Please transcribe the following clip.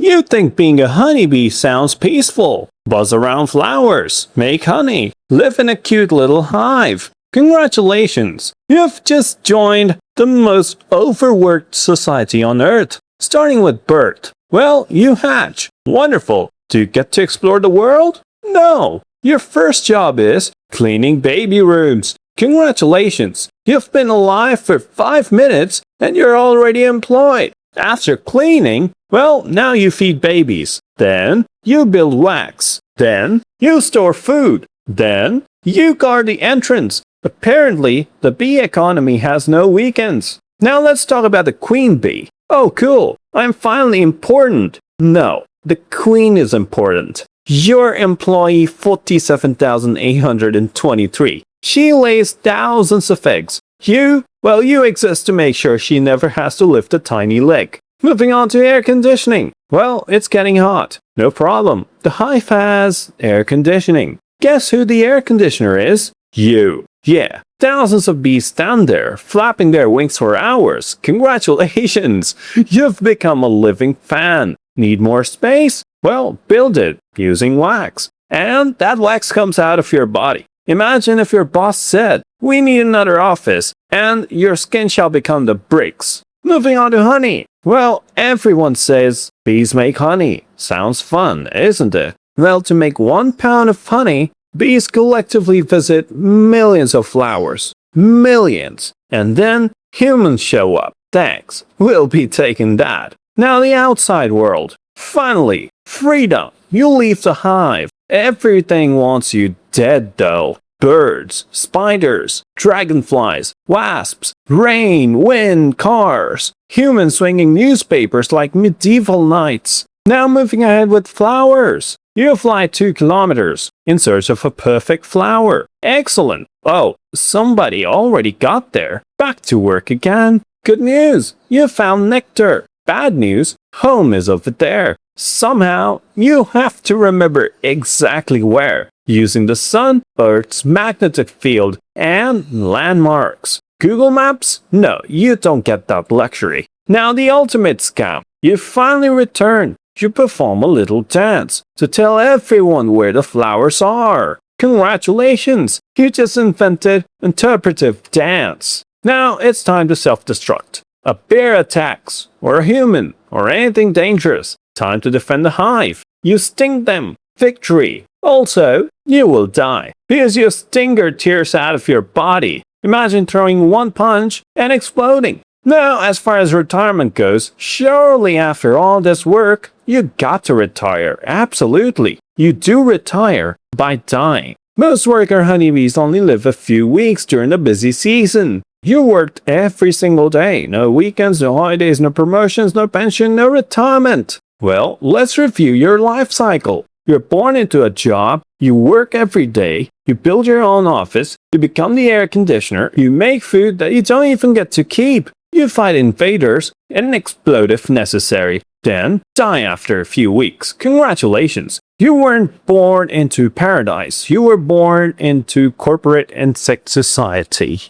You think being a honeybee sounds peaceful. Buzz around flowers, make honey, live in a cute little hive. Congratulations! You've just joined the most overworked society on Earth. Starting with birth. Well, you hatch. Wonderful. Do you get to explore the world? No. Your first job is cleaning baby rooms. Congratulations. You've been alive for 5 minutes and you're already employed. After cleaning, well, now you feed babies. Then you build wax. Then you store food. Then you guard the entrance. Apparently, the bee economy has no weekends. Now let's talk about the queen bee. Oh, cool. I'm finally important. No, the queen is important. Your employee 47,823. She lays thousands of eggs. You exist to make sure she never has to lift a tiny leg. Moving on to air conditioning. Well, it's getting hot. No problem. The hive has air conditioning. Guess who the air conditioner is? You. Yeah, thousands of bees stand there, flapping their wings for hours. Congratulations! You've become a living fan. Need more space? Well, build it using wax. And that wax comes out of your body. Imagine if your boss said, "We need another office," and your skin shall become the bricks. Moving on to honey. Well, everyone says bees make honey. Sounds fun, isn't it? Well, to make 1 pound of honey, bees collectively visit millions of flowers. Millions. And then humans show up. Thanks. We'll be taking that. Now the outside world. Finally, freedom. You leave the hive. Everything wants you dead though. Birds, spiders, dragonflies, wasps, rain, wind, cars. Humans swinging newspapers like medieval knights. Now moving ahead with flowers. You fly 2 kilometers in search of a perfect flower. Excellent. Oh, somebody already got there. Back to work again. Good news. You found nectar. Bad news. Home is over there. Somehow, you have to remember exactly where. Using the sun, Earth's magnetic field, and landmarks. Google Maps? No, you don't get that luxury. Now the ultimate scam. You finally return. You perform a little dance to tell everyone where the flowers are. Congratulations! You just invented interpretive dance. Now it's time to self-destruct. A bear attacks, or a human, or anything dangerous. Time to defend the hive. You sting them. Victory. Also, you will die because your stinger tears out of your body. Imagine throwing 1 punch and exploding. Now, as far as retirement goes, surely after all this work, you got to retire. Absolutely. You do retire by dying. Most worker honeybees only live a few weeks during the busy season. You worked every single day. No weekends, no holidays, no promotions, no pension, no retirement. Well, let's review your life cycle. You're born into a job, you work every day, you build your own office, you become the air conditioner, you make food that you don't even get to keep, you fight invaders, and explode if necessary, then die after a few weeks. Congratulations! You weren't born into paradise, you were born into corporate insect society.